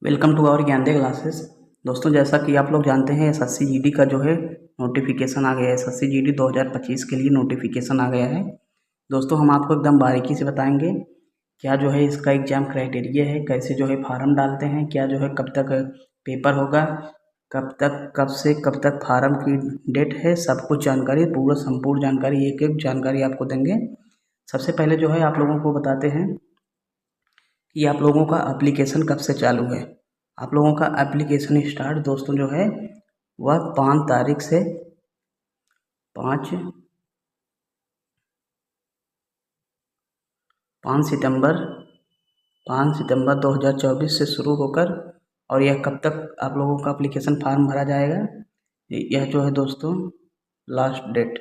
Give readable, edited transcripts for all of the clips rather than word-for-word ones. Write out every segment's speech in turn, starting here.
Welcome to our Gyande classes. दोस्तों, जैसा कि आप लोग जानते हैं एसएससी जीडी का जो है नोटिफिकेशन आ गया है। एसएससी जीडी 2025 के लिए नोटिफिकेशन आ गया है। दोस्तों, हम आपको एकदम बारीकी से बताएंगे क्या जो है इसका एग्ज़ाम क्राइटेरिया है, कैसे जो है फार्म डालते हैं, क्या जो है कब तक पेपर होगा, कब से कब तक फार्म की डेट है, सब कुछ जानकारी, पूरा संपूर्ण जानकारी, एक एक जानकारी आपको देंगे। सबसे पहले जो है आप लोगों को बताते हैं कि आप लोगों का एप्लीकेशन कब से चालू है। आप लोगों का एप्लीकेशन स्टार्ट दोस्तों जो है वह 5 तारीख से 5 सितंबर 2024 से शुरू होकर और यह कब तक आप लोगों का एप्लीकेशन फॉर्म भरा जाएगा, यह जो है दोस्तों लास्ट डेट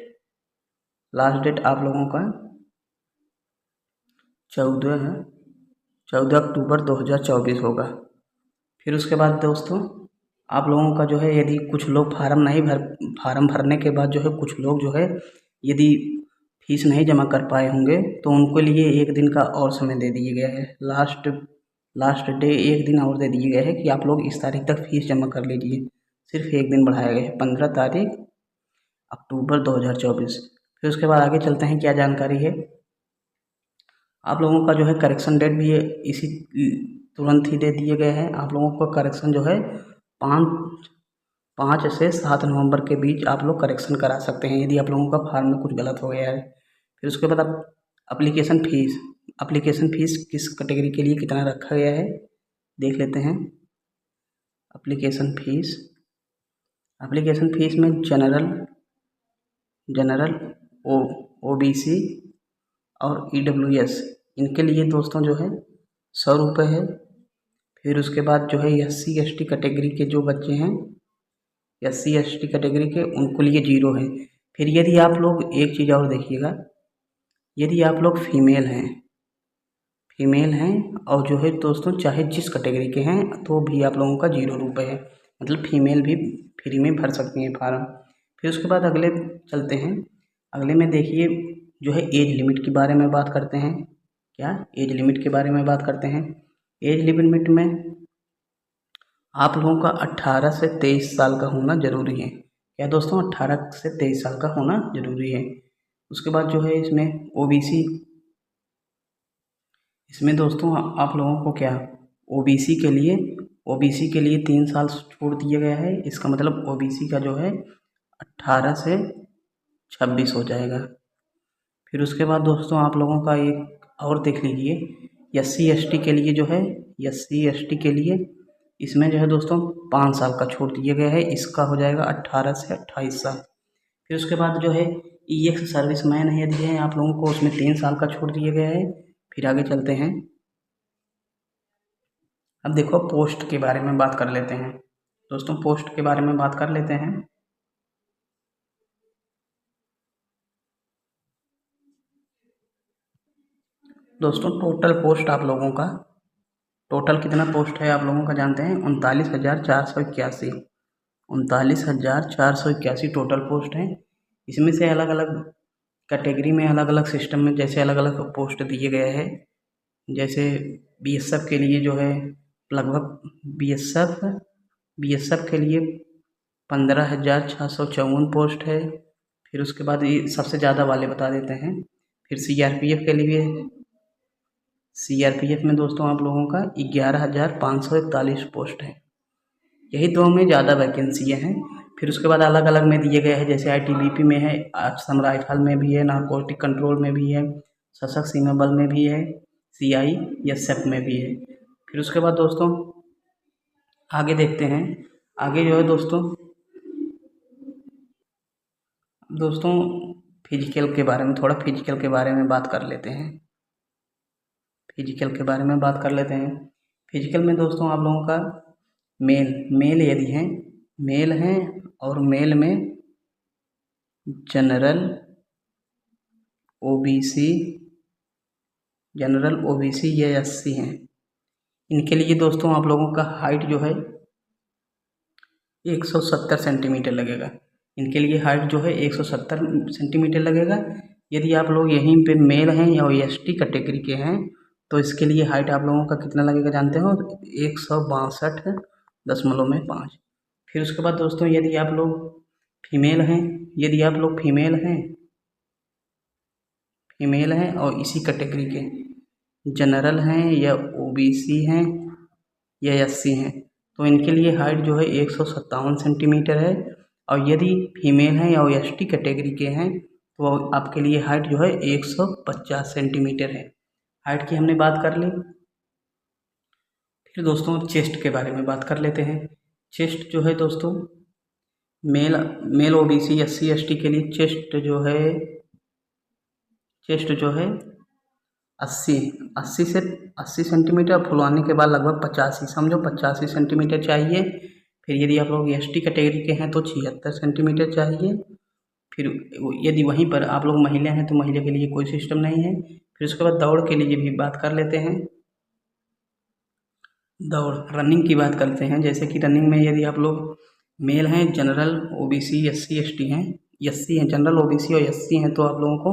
आप लोगों का 14 अक्टूबर 2024 होगा। फिर उसके बाद दोस्तों आप लोगों का जो है यदि कुछ लोग फार्म भरने के बाद जो है कुछ लोग जो है यदि फीस नहीं जमा कर पाए होंगे तो उनके लिए एक दिन का और समय दे दिया गया है। लास्ट डे एक दिन और दे दिया गया है कि आप लोग इस तारीख तक फीस जमा कर लीजिए। सिर्फ एक दिन बढ़ाया गया है, 15 तारीख अक्टूबर 2024। फिर उसके बाद आगे चलते हैं, क्या जानकारी है। आप लोगों का जो है करेक्शन डेट भी इसी तुरंत ही दे दिए गए हैं। आप लोगों को करेक्शन जो है 5 से 7 नवंबर के बीच आप लोग करेक्शन करा सकते हैं यदि आप लोगों का फार्म में कुछ गलत हो गया है। फिर उसके बाद आप एप्लीकेशन फ़ीस किस कैटेगरी के लिए कितना रखा गया है देख लेते हैं। एप्लीकेशन फ़ीस में जनरल ओबीसी और ईडब्ल्यूएस इनके लिए दोस्तों जो है 100 रुपये है। फिर उसके बाद जो है SC ST कैटेगरी के जो बच्चे हैं SC ST कैटेगरी के उनको लिए 0 है। फिर यदि आप लोग एक चीज़ और देखिएगा, यदि आप लोग फीमेल हैं और जो है दोस्तों चाहे जिस कैटेगरी के हैं तो भी आप लोगों का 0 रुपये है, मतलब फीमेल भी फ्री में भर सकती हैं फार्म। फिर उसके बाद अगले चलते हैं। अगले में देखिए जो है एज लिमिट के बारे में बात करते हैं। एज लिमिट के बारे में बात करते हैं। एज लिमिट में आप लोगों का 18 से 23 साल का होना ज़रूरी है। क्या दोस्तों, 18 से 23 साल का होना ज़रूरी है। उसके बाद जो है इसमें दोस्तों आप लोगों को ओबीसी के लिए 3 साल छोड़ दिया गया है। इसका मतलब ओबीसी का जो है 18 से 26 हो जाएगा। फिर उसके बाद दोस्तों आप लोगों का एक और देख लीजिए, SC ST के लिए इसमें जो है दोस्तों 5 साल का छोड़ दिया गया है। इसका हो जाएगा 18 से 28 साल। फिर उसके बाद जो है EX सर्विसमैन है यदि है आप लोगों को, उसमें 3 साल का छोड़ दिया गया है। फिर आगे चलते हैं। अब देखो पोस्ट के बारे में बात कर लेते हैं। दोस्तों पोस्ट के बारे में बात कर लेते हैं। दोस्तों टोटल कितना पोस्ट है आप लोगों का जानते हैं? 39,481 टोटल पोस्ट हैं। इसमें से अलग अलग कैटेगरी में अलग अलग सिस्टम में जैसे अलग अलग पोस्ट दिए गए हैं। जैसे BSF के लिए जो है लगभग BSF के लिए 15,654 पोस्ट है। फिर उसके बाद ये सबसे ज़्यादा वाले बता देते हैं। फिर CRPF में दोस्तों आप लोगों का 11,541 पोस्ट है। यही दो में ज़्यादा वैकेंसी हैं। फिर उसके बाद अलग अलग में दिए गए हैं, जैसे ITBP में है, असम राइफल में भी है, नारकोटिक कंट्रोल में भी है, सशस्त्र सीमा बल में भी है, CISF में भी है। फिर उसके बाद दोस्तों आगे देखते हैं। आगे जो है दोस्तों फिजिकल के बारे में बात कर लेते हैं। फिजिकल में दोस्तों आप लोगों का मेल यदि हैं और मेल में जनरल ओबीसी या SC हैं। इनके लिए दोस्तों आप लोगों का हाइट जो है 170 सेंटीमीटर लगेगा। इनके लिए हाइट जो है 170 सेंटीमीटर लगेगा। यदि आप लोग यहीं पे मेल हैं या ST कैटेगरी के हैं तो इसके लिए हाइट आप लोगों का कितना लगेगा जानते हो, 162.5। फिर उसके बाद दोस्तों यदि आप लोग फीमेल हैं, यदि आप लोग फीमेल हैं और इसी कैटेगरी के जनरल हैं या ओबीसी हैं या एससी हैं, तो इनके लिए हाइट जो है 157 सेंटीमीटर है। और यदि फीमेल हैं या एसटी कैटेगरी के हैं तो आपके लिए हाइट जो है 150 सेंटीमीटर है। हाइट की हमने बात कर ली। फिर दोस्तों चेस्ट के बारे में बात कर लेते हैं। चेस्ट जो है दोस्तों मेल ओबीसी एससी एसटी के लिए चेस्ट जो है 80 सेंटीमीटर, फुलवाने के बाद लगभग 85, समझो 85 सेंटीमीटर चाहिए। फिर यदि आप लोग एसटी कैटेगरी के हैं तो 76 सेंटीमीटर चाहिए। फिर यदि वहीं पर आप लोग महिला हैं तो महिला के लिए कोई सिस्टम नहीं है। फिर उसके बाद दौड़ के लिए भी बात कर लेते हैं। दौड़ रनिंग की बात करते हैं। जैसे कि रनिंग में यदि आप लोग मेल हैं, जनरल ओबीसी एससी एसटी हैं, एससी हैं, जनरल ओबीसी और एससी हैं, तो आप लोगों को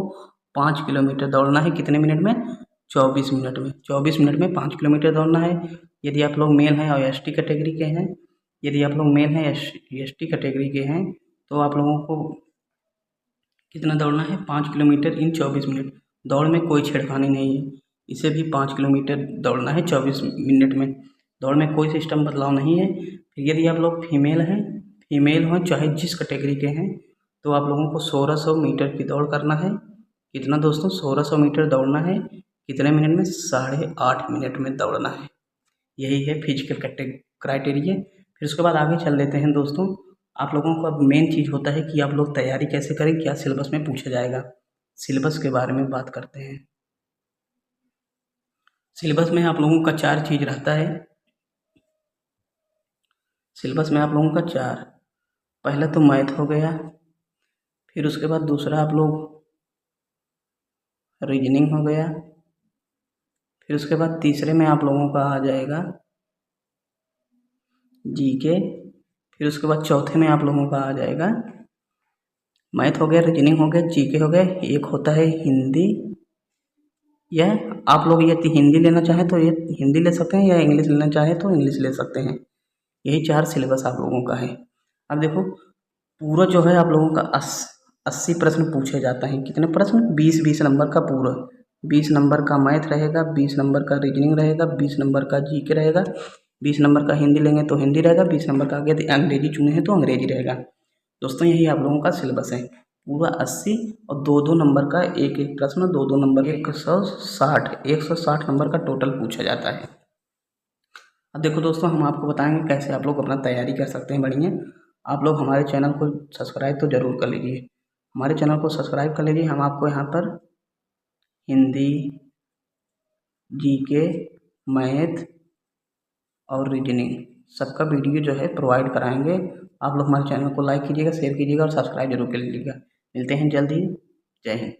5 किलोमीटर दौड़ना है। कितने मिनट में? 24 मिनट में। 24 मिनट में 5 किलोमीटर दौड़ना है। यदि आप लोग मेल हैं और एसटी कैटेगरी के हैं, यदि आप लोग मेल हैं एसटी कैटेगरी के हैं तो आप लोगों को कितना दौड़ना है? 5 किलोमीटर इन 24 मिनट। दौड़ में कोई छेड़खानी नहीं है, इसे भी 5 किलोमीटर दौड़ना है 24 मिनट में। दौड़ में कोई सिस्टम बदलाव नहीं है। फिर यदि आप लोग फीमेल हो चाहे जिस कैटेगरी के हैं तो आप लोगों को 1600 मीटर की दौड़ करना है। कितना दोस्तों? 1600 मीटर दौड़ना है। कितने मिनट में? 8.5 मिनट में दौड़ना है। यही है फिजिकल क्राइटेरिया। फिर उसके बाद आगे चल लेते हैं दोस्तों। आप लोगों को अब मेन चीज़ होता है कि आप लोग तैयारी कैसे करें, क्या सिलेबस में पूछा जाएगा। सिलेबस के बारे में बात करते हैं। सिलेबस में आप लोगों का 4 चीज़ रहता है। सिलेबस में आप लोगों का 4, पहला तो मैथ हो गया, फिर उसके बाद दूसरा आप लोग रीजनिंग हो गया, फिर उसके बाद तीसरे में आप लोगों का आ जाएगा जीके, फिर उसके बाद चौथे में आप लोगों का आ जाएगा मैथ हो गया, रीजनिंग हो गया, जीके हो गया, एक होता है हिंदी। या आप लोग यदि हिंदी लेना चाहें तो ये हिंदी ले सकते हैं या इंग्लिश लेना चाहें तो इंग्लिश ले सकते हैं। यही 4 सिलेबस आप लोगों का है। अब देखो पूरा जो है आप लोगों का 80 प्रश्न पूछे जाता है। कितने प्रश्न? 20 नंबर का पूरा। 20 नंबर का मैथ रहेगा, 20 नंबर का रीजनिंग रहेगा, 20 नंबर का जीके रहेगा, 20 नंबर का हिंदी लेंगे तो हिंदी रहेगा, 20 नंबर का यदि अंग्रेजी चुने हैं तो अंग्रेजी रहेगा। दोस्तों यही आप लोगों का सिलेबस है पूरा 80, और 2-2 नंबर का एक एक प्रश्न, 2-2 नंबर 160 नंबर का टोटल पूछा जाता है। अब देखो दोस्तों हम आपको बताएंगे कैसे आप लोग अपना तैयारी कर सकते हैं बढ़िया। आप लोग हमारे चैनल को सब्सक्राइब तो ज़रूर कर लीजिए। हमारे चैनल को सब्सक्राइब कर लीजिए। हम आपको यहाँ पर हिंदी, जीके, मैथ और रीजनिंग सबका वीडियो जो है प्रोवाइड कराएंगे। आप लोग हमारे चैनल को लाइक कीजिएगा, शेयर कीजिएगा और सब्सक्राइब जरूर कर लीजिएगा। मिलते हैं जल्दी। जय हिंद।